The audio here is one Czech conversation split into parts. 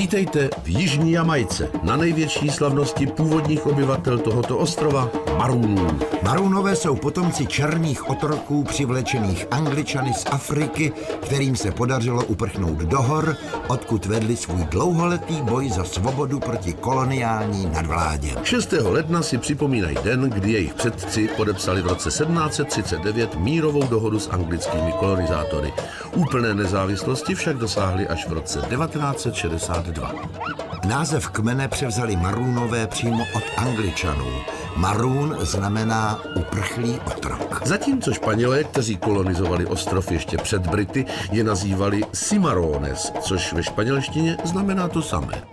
Vítejte v Jižní Jamajce, na největší slavnosti původních obyvatel tohoto ostrova Maroonů. Maroonové jsou potomci černých otroků přivlečených Angličany z Afriky, kterým se podařilo uprchnout do hor, odkud vedli svůj dlouholetý boj za svobodu proti koloniální nadvládě. 6. ledna si připomínají den, kdy jejich předci podepsali v roce 1739 mírovou dohodu s anglickými kolonizátory. Úplné nezávislosti však dosáhli až v roce 1962. Název kmene převzali Maroonové přímo od Angličanů. Maroon znamená uprchlý otrok. Zatímco Španělé, kteří kolonizovali ostrov ještě před Brity, je nazývali Cimarrones, což ve španělštině znamená to samé.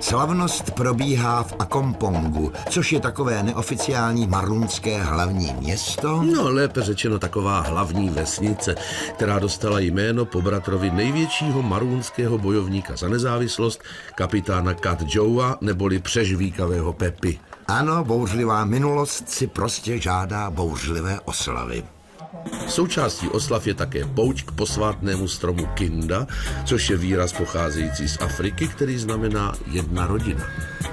Slavnost probíhá v Acompongu, což je takové neoficiální maroonské hlavní město. No, lépe řečeno taková hlavní vesnice, která dostala jméno po bratrovi největšího maroonského bojovníka za nezávislost, kapitána Cat Joea, neboli přežvíkavého Pepy. Ano, bouřlivá minulost si prostě žádá bouřlivé oslavy. Součástí oslav je také pouť k posvátnému stromu Kinda, což je výraz pocházející z Afriky, který znamená jedna rodina.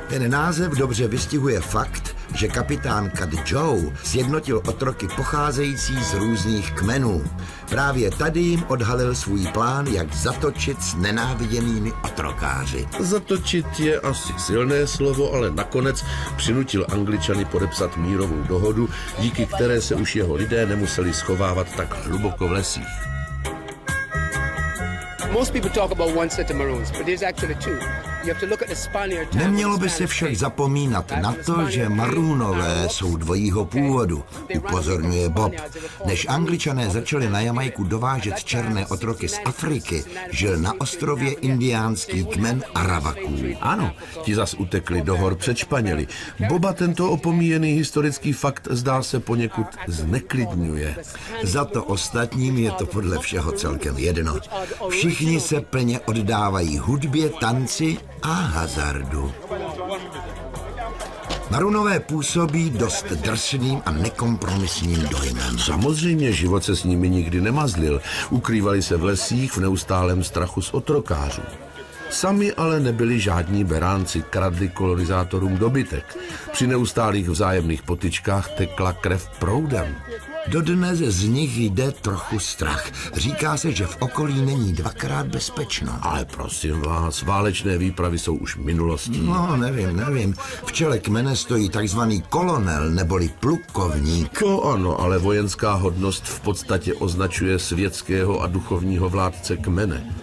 Ten název dobře vystihuje fakt, že kapitán Cat Joe sjednotil otroky pocházející z různých kmenů. Právě tady jim odhalil svůj plán, jak zatočit s nenáviděnými otrokáři. Zatočit je asi silné slovo, ale nakonec přinutil Angličany podepsat mírovou dohodu, díky které se už jeho lidé nemuseli schovávat tak hluboko v lesích. Nemělo by se však zapomínat na to, že Maroonové jsou dvojího původu, upozorňuje Bob. Než Angličané začali na Jamajku dovážet černé otroky z Afriky, žil na ostrově indiánský kmen Arawaků. Ano, ti zas utekli do hor před Španěli. Boba tento opomíjený historický fakt zdá se poněkud zneklidňuje. Za to ostatním je to podle všeho celkem jedno. Všichni se plně oddávají hudbě, tanci a hazardu. Maroonové působí dost drsným a nekompromisním dojmem. Samozřejmě život se s nimi nikdy nemazlil. Ukrývali se v lesích v neustálém strachu z otrokářů. Sami ale nebyli žádní beránci, kradli kolonizátorům dobytek. Při neustálých vzájemných potyčkách tekla krev proudem. Dodnes z nich jde trochu strach. Říká se, že v okolí není dvakrát bezpečno. Ale prosím vás, válečné výpravy jsou už minulostí. No, nevím. V čele kmene stojí takzvaný kolonel neboli plukovník. To ano, ale vojenská hodnost v podstatě označuje světského a duchovního vládce kmene.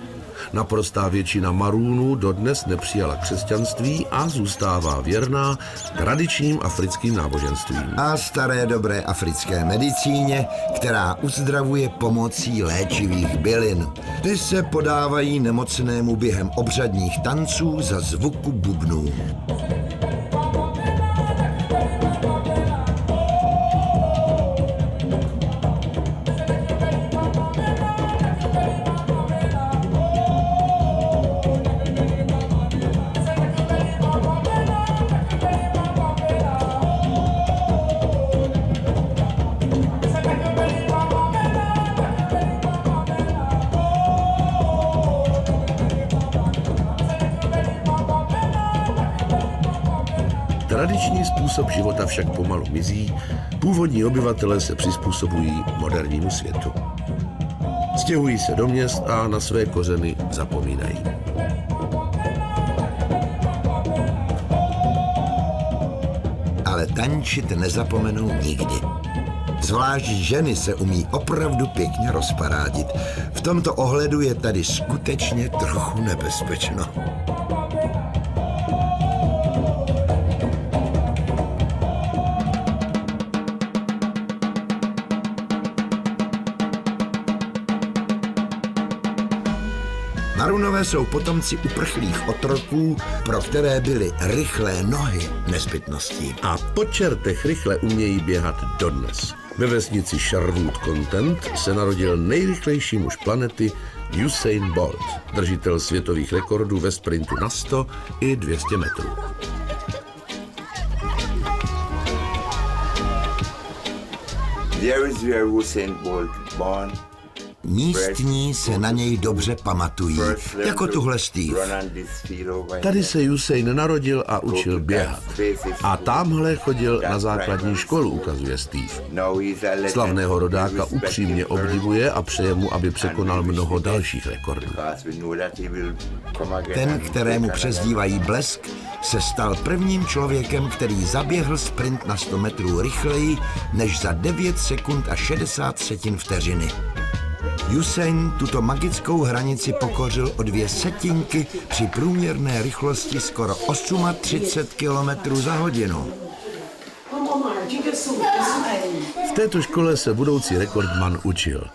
Naprostá většina Maroonů dodnes nepřijala křesťanství a zůstává věrná tradičním africkým náboženstvím. A staré dobré africké medicíně, která uzdravuje pomocí léčivých bylin. Ty se podávají nemocnému během obřadních tanců za zvuku bubnů. Tradiční způsob života však pomalu mizí, původní obyvatelé se přizpůsobují modernímu světu. Stěhují se do měst a na své kořeny zapomínají. Ale tančit nezapomenou nikdy. Zvlášť ženy se umí opravdu pěkně rozparádit. V tomto ohledu je tady skutečně trochu nebezpečno. Maroonové jsou potomci uprchlých otroků, pro které byly rychlé nohy nezbytností. A po čertech rychle umějí běhat dodnes. Ve vesnici Sherwood Content se narodil nejrychlejší muž planety Usain Bolt, držitel světových rekordů ve sprintu na 100 i 200 metrů. There is where Usain Bolt born Místní se na něj dobře pamatují, jako tuhle Steve. Tady se Usain narodil a učil běhat. A tamhle chodil na základní školu, ukazuje Steve. Slavného rodáka upřímně obdivuje a přeje mu, aby překonal mnoho dalších rekordů. Ten, kterému přezdívají Blesk, se stal prvním člověkem, který zaběhl sprint na 100 metrů rychleji než za 9 sekund a 60 setin vteřiny. Usain tuto magickou hranici pokořil o 2 setinky při průměrné rychlosti skoro 38 km za hodinu. V této škole se budoucí rekordman učil.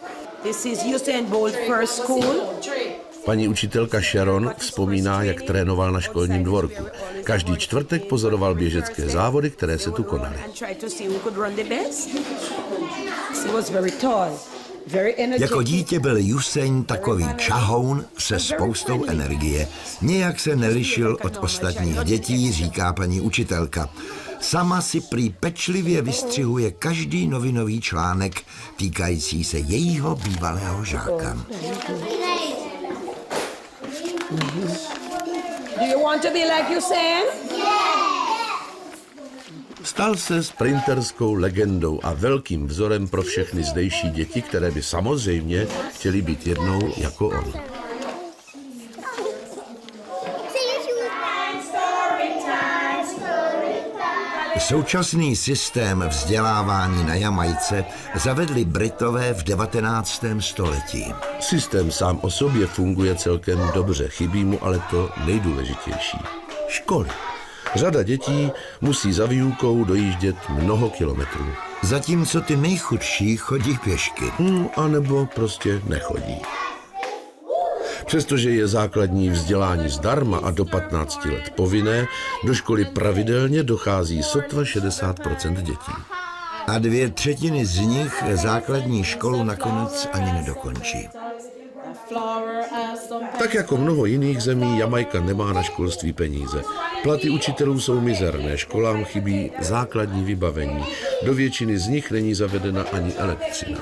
Paní učitelka Sharon vzpomíná, jak trénoval na školním dvorku. Každý čtvrtek pozoroval běžecké závody, které se tu konaly. Jako dítě byl Usain takový čahoun se spoustou energie. Nijak se nelišil od ostatních dětí, říká paní učitelka. Sama si prý pečlivě vystřihuje každý novinový článek týkající se jejího bývalého žáka. Do you want to be like Usain? Stal se sprinterskou legendou a velkým vzorem pro všechny zdejší děti, které by samozřejmě chtěli být jednou jako on. Současný systém vzdělávání na Jamajce zavedli Britové v 19. století. Systém sám o sobě funguje celkem dobře, chybí mu ale to nejdůležitější. Školy. Řada dětí musí za výukou dojíždět mnoho kilometrů. Zatímco ty nejchudší chodí pěšky. A nebo prostě nechodí. Přestože je základní vzdělání zdarma a do 15 let povinné, do školy pravidelně dochází sotva 60% dětí. A 2/3 z nich základní školu nakonec ani nedokončí. Tak jako mnoho jiných zemí, Jamajka nemá na školství peníze. Platy učitelů jsou mizerné, školám chybí základní vybavení. Do většiny z nich není zavedena ani elektřina.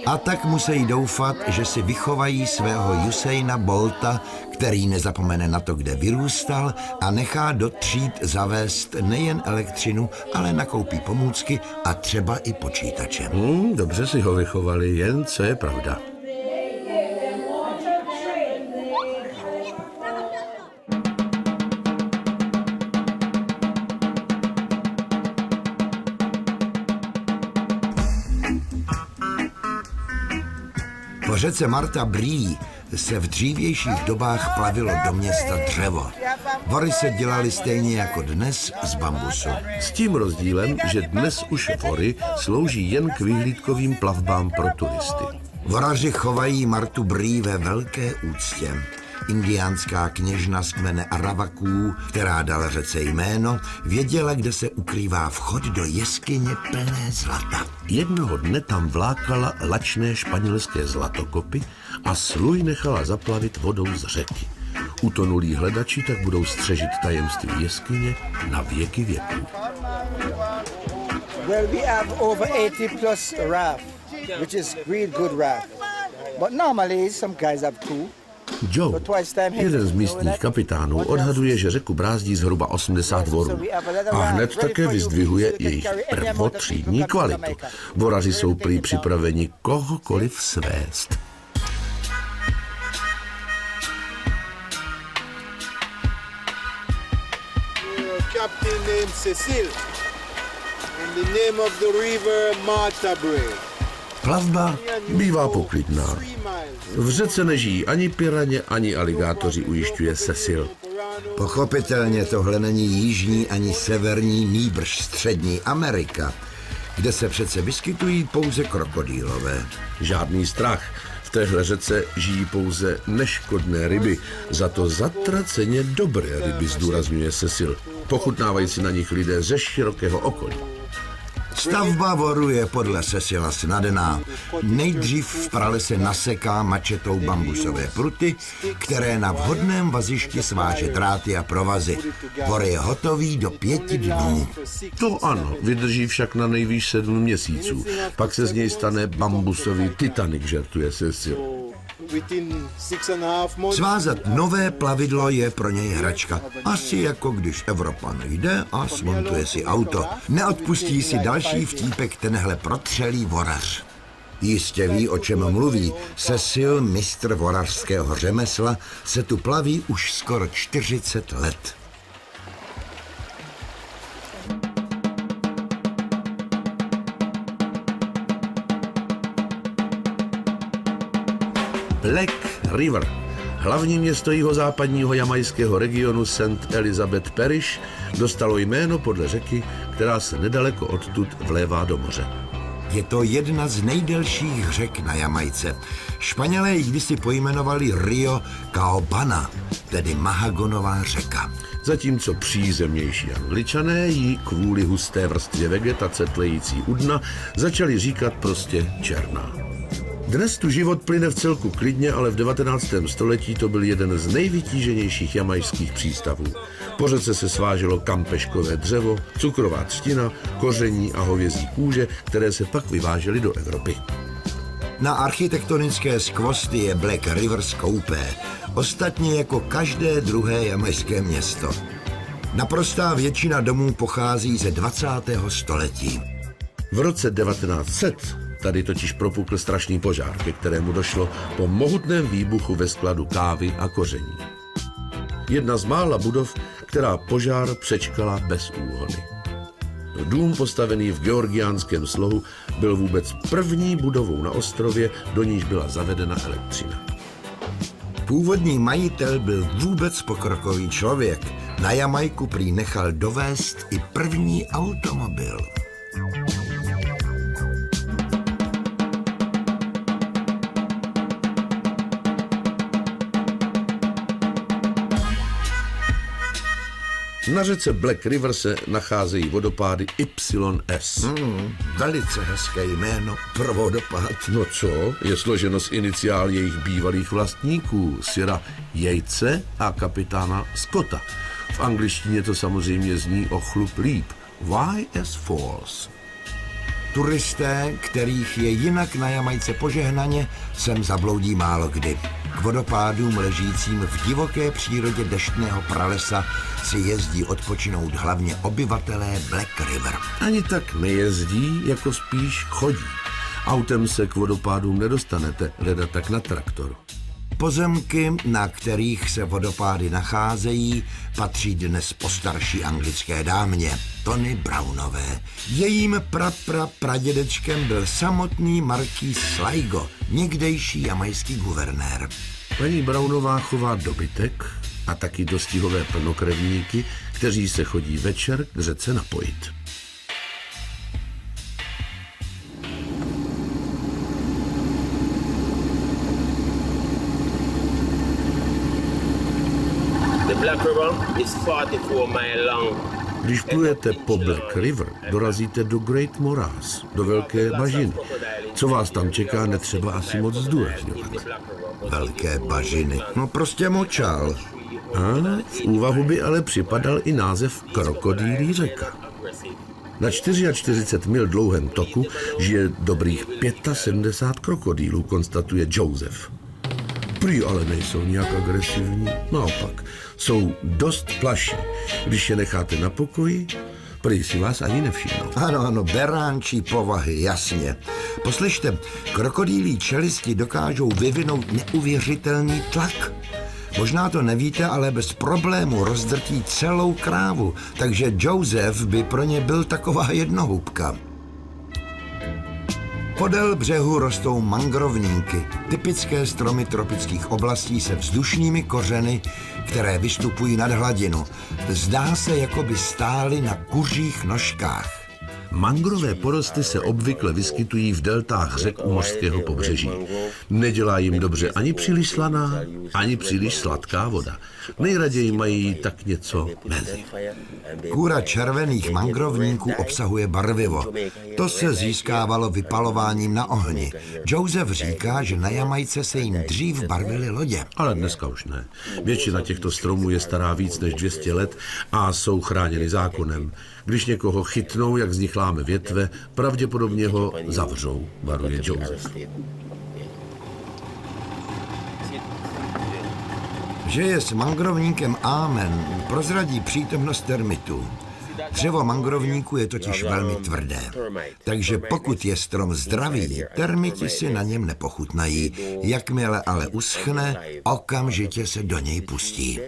A tak musí doufat, že si vychovají svého Usaina Bolta, který nezapomene na to, kde vyrůstal a nechá do tříd zavést nejen elektřinu, ale nakoupí pomůcky a třeba i počítače. Dobře si ho vychovali, jen co je pravda. Po řece Martha Bree se v dřívějších dobách plavilo do města dřevo. Vory se dělaly stejně jako dnes z bambusu. S tím rozdílem, že dnes už vory slouží jen k vyhlídkovým plavbám pro turisty. Voraři chovají Marthu Bree ve velké úctě. Indiánská kněžna z kmene Arawaků, která dala řece jméno, věděla, kde se ukrývá vchod do jeskyně plné zlata. Jednoho dne tam vlákala lačné španělské zlatokopy a sluj nechala zaplavit vodou z řeky. Utonulí hledači tak budou střežit tajemství jeskyně na věky věků. Well, we have over 80 plus raft, which is real good raft. But normally some guys have 2. Joe, jeden z místních kapitánů, odhaduje, že řeku brázdí zhruba 80 vorů. A hned také vyzdvihuje jejich prvotřídní kvalitu. Voraři jsou prý připraveni kohokoliv svést. Captain named Cecil and the name of the river Martha Bree. Plavba Bývá poklidná. V řece nežijí ani piraně, ani aligátoři, ujišťuje Cecil. Pochopitelně tohle není jižní ani severní, nýbrž střední Amerika, kde se přece vyskytují pouze krokodýlové. Žádný strach. V téhle řece žijí pouze neškodné ryby, za to zatraceně dobré ryby, zdůrazňuje Cecil. Pochutnávají si na nich lidé ze širokého okolí. Stavba voru je podle Cecila snadná. Nejdřív v pralese naseká mačetou bambusové pruty, které na vhodném vazišti sváže dráty a provazy. Vor je hotový do 5 dnů. To ano, vydrží však na nejvýš 7 měsíců. Pak se z něj stane bambusový Titanic, žertuje Cecil. Svázat nové plavidlo je pro něj hračka. Asi jako když Evropan jde a smontuje si auto. Neodpustí si další vtípek tenhle protřelý vorař. Jistě ví, o čem mluví. Cecil, mistr vorařského řemesla, se tu plaví už skoro 40 let. Black River, hlavní město jihozápadního jamajského regionu St. Elizabeth Parish, dostalo jméno podle řeky, která se nedaleko odtud vlévá do moře. Je to jedna z nejdelších řek na Jamajce. Španělé ji kdysi pojmenovali Rio Caobana, tedy Mahagonová řeka. Zatímco přízemnější Angličané ji kvůli husté vrstvě vegetace tlející u dna začali říkat prostě Černá. Dnes tu život plyne v celku klidně, ale v 19. století to byl jeden z nejvytíženějších jamajských přístavů. Po řece se sváželo kampeškové dřevo, cukrová třtina, koření a hovězí kůže, které se pak vyvážely do Evropy. Na architektonické skvosty je Black River skoupé, ostatně jako každé druhé jamajské město. Naprostá většina domů pochází ze 20. století. V roce 1900 tady totiž propukl strašný požár, ke kterému došlo po mohutném výbuchu ve skladu kávy a koření. Jedna z mála budov, která požár přečkala bez úhony. Dům postavený v georgiánském slohu byl vůbec první budovou na ostrově, do níž byla zavedena elektřina. Původní majitel byl vůbec pokrokový člověk. Na Jamajku prý nechal dovést i první automobil. Na řece Black River se nacházejí vodopády YS. Velice hezké jméno pro vodopád. No co, je složeno z iniciál jejich bývalých vlastníků, Sira Jejce a kapitána Scotta. V angličtině to samozřejmě zní o chlup líp. YS Falls. Turisté, kterých je jinak na Jamajce požehnaně, sem zabloudí málo kdy. K vodopádům ležícím v divoké přírodě deštného pralesa si jezdí odpočinout hlavně obyvatelé Black River. Ani tak nejezdí, jako spíš chodí. Autem se k vodopádům nedostanete, leda tak na traktoru. Pozemky, na kterých se vodopády nacházejí, patří dnes postarší anglické dámě, Tony Brownové. Jejím pradědečkem byl samotný markýz Sligo, někdejší jamajský guvernér. Paní Brownová chová dobytek a taky dostihové plnokrevníky, kteří se chodí večer k řece napojit. The Black River is 44 miles long. Když plujete po Black River, dorazíte do Great Morass, do Velké bažiny. Co vás tam čeká, netřeba asi moc zdůrazňovat. Velké bažiny, no prostě močál. A v úvahu by ale připadal i název Krokodýlí řeka. Na 44 mil dlouhém toku žije dobrých 75 krokodýlů, konstatuje Joseph. Prý ale nejsou nějak agresivní, naopak, jsou dost plaší. Když je necháte na pokoji, prý si vás ani nevšimnou. Ano, beránčí povahy, jasně. Poslyšte, krokodýlí čelisti dokážou vyvinout neuvěřitelný tlak. Možná to nevíte, ale bez problému rozdrtí celou krávu, takže Joseph by pro ně byl taková jednohubka. Podél břehu rostou mangrovníky, typické stromy tropických oblastí se vzdušnými kořeny, které vystupují nad hladinu. Zdá se, jako by stály na kuřích nožkách. Mangrové porosty se obvykle vyskytují v deltách řek u mořského pobřeží. Nedělá jim dobře ani příliš slaná, ani příliš sladká voda. Nejraději mají tak něco mezi. Kůra červených mangrovníků obsahuje barvivo. To se získávalo vypalováním na ohni. Joseph říká, že na Jamajce se jim dřív barvily lodě. Ale dneska už ne. Většina těchto stromů je stará víc než 200 let a jsou chráněny zákonem. Když někoho chytnou, jak z nich láme větve, pravděpodobně ho zavřou, varuje Joseph. Že je s mangrovníkem Amen, prozradí přítomnost termitů. Dřevo mangrovníku je totiž velmi tvrdé, takže pokud je strom zdravý, termiti si na něm nepochutnají. Jakmile ale uschne, okamžitě se do něj pustí.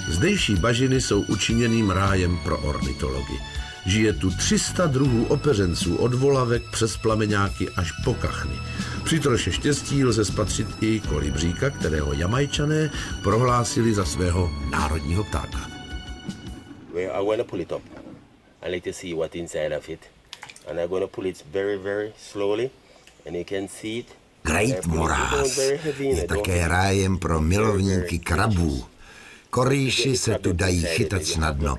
Zdejší bažiny jsou učiněným rájem pro ornitology. Žije tu 300 druhů opeřenců od volavek přes plameňáky až po kachny. Při troše štěstí lze spatřit i kolibříka, kterého Jamajčané prohlásili za svého národního ptáka. I'm going to pull it up and let you see what inside of it. And I'm going to pull it very, very slowly and you can see it. Great Morass je také rájem pro milovníky krabů. Korýši se tu dají chytat snadno.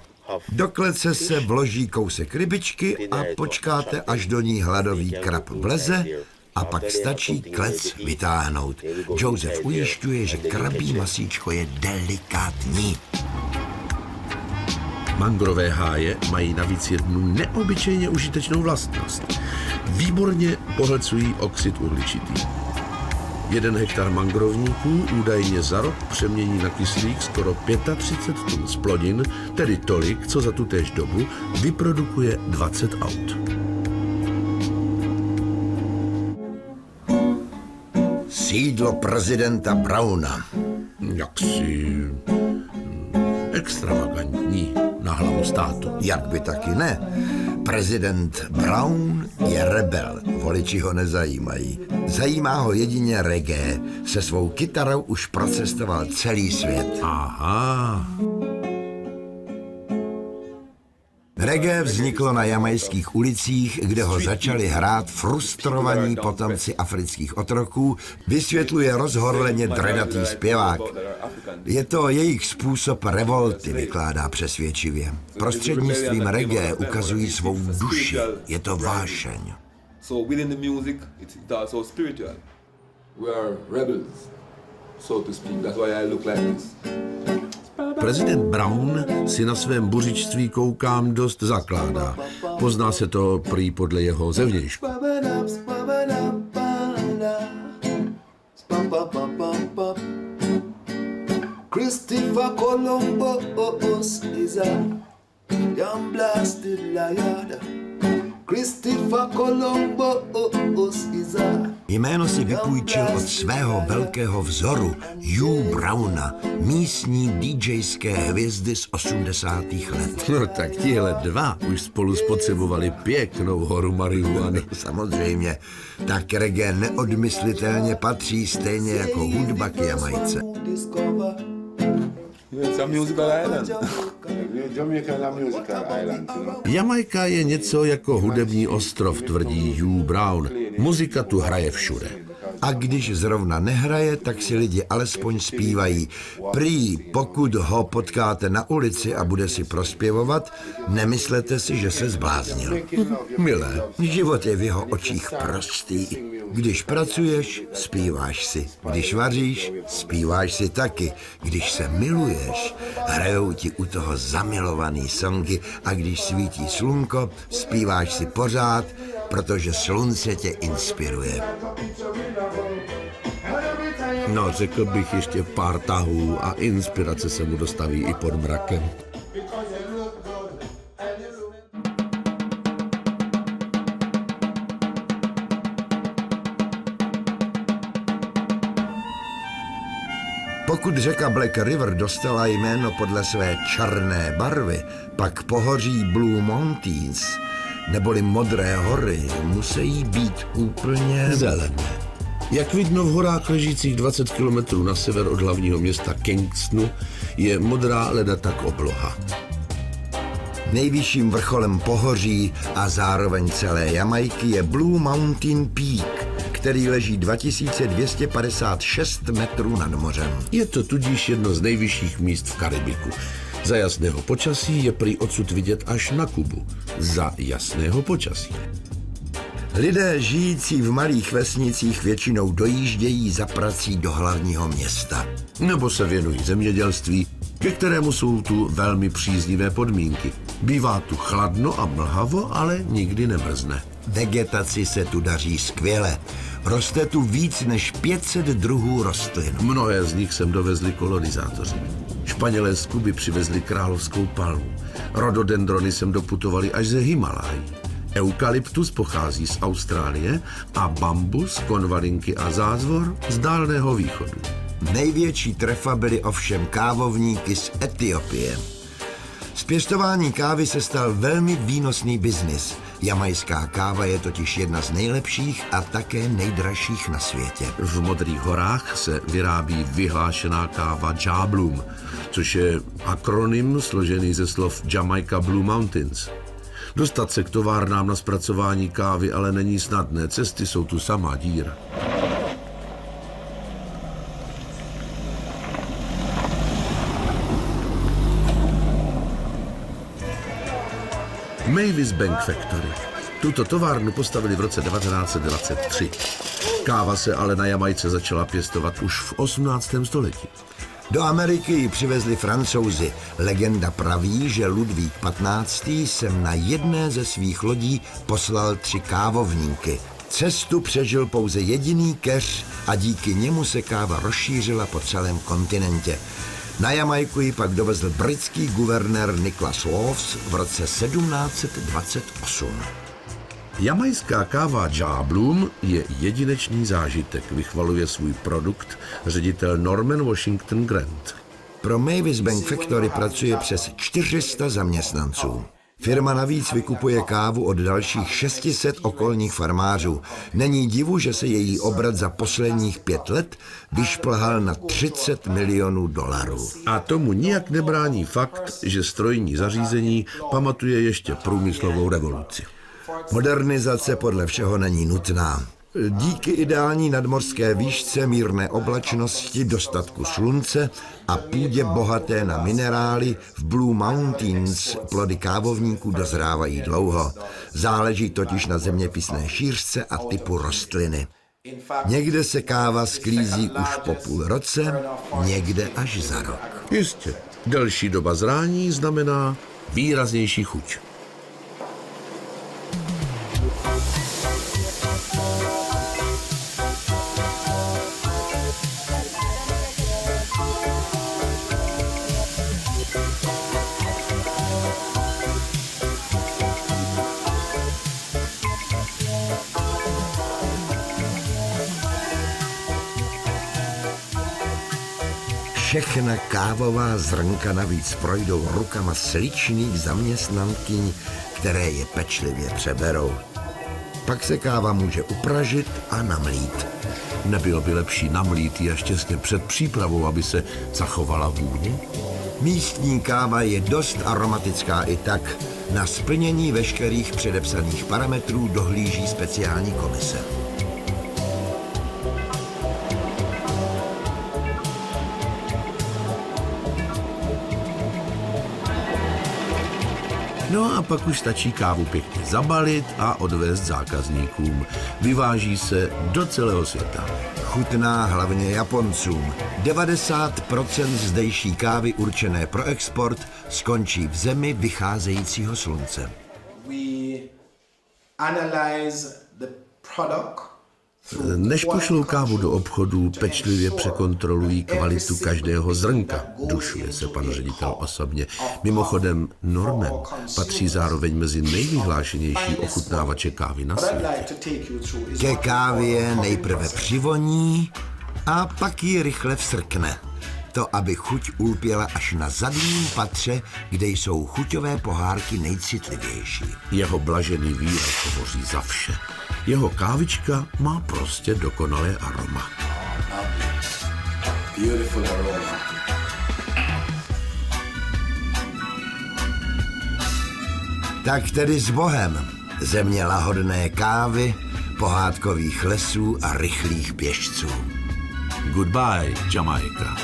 Do klece se vloží kousek rybičky a počkáte, až do ní hladový krab vleze a pak stačí klec vytáhnout. Joseph ujišťuje, že krabí masíčko je delikátní. Mangrové háje mají navíc jednu neobyčejně užitečnou vlastnost. Výborně pohlcují oxid uhličitý. 1 hektar mangrovníků údajně za rok přemění na kyslík skoro 35 tun z plodin, tedy tolik, co za tutéž dobu vyprodukuje 20 aut. Sídlo prezidenta Browna. Jaksi extravagantní na hlavu státu. Jak by taky ne. Prezident Brown je rebel, voliči ho nezajímají. Zajímá ho jedině reggae. Se svou kytarou už procestoval celý svět. Aha. Reggae vzniklo na jamajských ulicích, kde ho začali hrát frustrovaní potomci afrických otroků, vysvětluje rozhorleně dredatý zpěvák. Je to jejich způsob revolty, vykládá přesvědčivě. Prostřednictvím reggae ukazují svou duši. Je to vášeň. So within the music, it's also spiritual. We are rebels, so to speak. That's why I look like this. Prezident Brown si na svém buřičství, koukám, dost zakládá. Pozná se to prý podle jeho zevnějšku. Christopher Columbus is a young blasted liar. Christopher Columbus is a... Jméno si vypůjčil od svého velkého vzoru, Hugh Browna, místní DJské hvězdy z 80. let. No tak tihle dva už spolu spotřebovali pěknou horu marihuany. Samozřejmě, tak reggae neodmyslitelně patří stejně jako hudba k Jamajce. Jamajka je něco jako hudební ostrov, tvrdí Hugh Brown. Muzika tu hraje všude. A když zrovna nehraje, tak si lidi alespoň zpívají. Prý, pokud ho potkáte na ulici a bude si prospěvovat, nemyslete si, že se zbláznil. Milé. Život je v jeho očích prostý. Když pracuješ, zpíváš si. Když vaříš, zpíváš si taky. Když se miluješ, hrajou ti u toho zamilovaný songy a když svítí slunko, zpíváš si pořád, protože slunce tě inspiruje. No, řekl bych ještě pár tahů a inspirace se mu dostaví i pod mrakem. Pokud řeka Black River dostala jméno podle své černé barvy, pak pohoří Blue Mountains, neboli Modré hory, musí být úplně zelené. Jak vidno v horách ležících 20 kilometrů na sever od hlavního města Kingstonu, je modrá ledata obloha. Nejvyšším vrcholem pohoří a zároveň celé Jamajky je Blue Mountain Peak, který leží 2256 metrů nad mořem. Je to tudíž jedno z nejvyšších míst v Karibiku. Za jasného počasí je prý odsud vidět až na Kubu. Za jasného počasí. Lidé žijící v malých vesnicích většinou dojíždějí za prací do hlavního města. Nebo se věnují zemědělství, ke kterému jsou tu velmi příznivé podmínky. Bývá tu chladno a mlhavo, ale nikdy nemrzne. Vegetaci se tu daří skvěle. Roste tu víc než 500 druhů rostlin. Mnohé z nich sem dovezli kolonizátoři. Španělé z Kuby přivezli královskou palmu. Rododendrony sem doputovali až ze Himalájí. Eukalyptus pochází z Austrálie a bambus, konvalinky a zázvor z Dálného východu. Největší trefa byly ovšem kávovníky z Etiopie. Z pěstování kávy se stal velmi výnosný biznis. Jamajská káva je totiž jedna z nejlepších a také nejdražších na světě. V Modrých horách se vyrábí vyhlášená káva Ja Bloom, což je akronym složený ze slov Jamaica Blue Mountains. Dostat se k továrnám na zpracování kávy ale není snadné, cesty jsou tu samá díra. Mavis Bank Factory. Tuto továrnu postavili v roce 1923. Káva se ale na Jamajce začala pěstovat už v 18. století. Do Ameriky ji přivezli Francouzi. Legenda praví, že Ludvík XV. Sem na jedné ze svých lodí poslal 3 kávovníky. Cestu přežil pouze jediný keř a díky němu se káva rozšířila po celém kontinentě. Na Jamajku ji pak dovezl britský guvernér Nicholas Laws v roce 1728. Jamajská káva Ja Bloom je jedinečný zážitek, vychvaluje svůj produkt ředitel Norman Washington Grant. Pro Mavis Bank Factory pracuje přes 400 zaměstnanců. Firma navíc vykupuje kávu od dalších 600 okolních farmářů. Není divu, že se její obrat za posledních 5 let vyšplhal na $30 milionů. A tomu nijak nebrání fakt, že strojní zařízení pamatuje ještě průmyslovou revoluci. Modernizace podle všeho není nutná. Díky ideální nadmořské výšce, mírné oblačnosti, dostatku slunce a půdě bohaté na minerály v Blue Mountains plody kávovníků dozrávají dlouho. Záleží totiž na zeměpisné šířce a typu rostliny. Někde se káva sklízí už po půl roce, někde až za rok. Jistě, delší doba zrání znamená výraznější chuť. Všechna kávová zrnka navíc projdou rukama sličných zaměstnankyň, které je pečlivě přeberou. Pak se káva může upražit a namlít. Nebylo by lepší namlít ji až těsně před přípravou, aby se zachovala vůně? Místní káva je dost aromatická i tak. Na splnění veškerých předepsaných parametrů dohlíží speciální komise. No a pak už stačí kávu pěkně zabalit a odvést zákazníkům. Vyváží se do celého světa. Chutná hlavně Japoncům. 90% zdejší kávy určené pro export skončí v zemi vycházejícího slunce. We analyze the product. Než pošlou kávu do obchodu, pečlivě překontrolují kvalitu každého zrnka, dušuje se pan ředitel osobně. Mimochodem, Norman patří zároveň mezi nejvyhlášenější ochutnávače kávy na světě. Ke kávě nejprve přivoní a pak ji rychle vsrkne. To, aby chuť ulpěla až na zadním patře, kde jsou chuťové pohárky nejcitlivější. Jeho blažený výraz hovoří za vše. Jeho kávička má prostě dokonalé aroma. Beautiful aroma. Tak tedy s Bohem, země lahodné kávy, pohádkových lesů a rychlých běžců. Goodbye, Jamaica.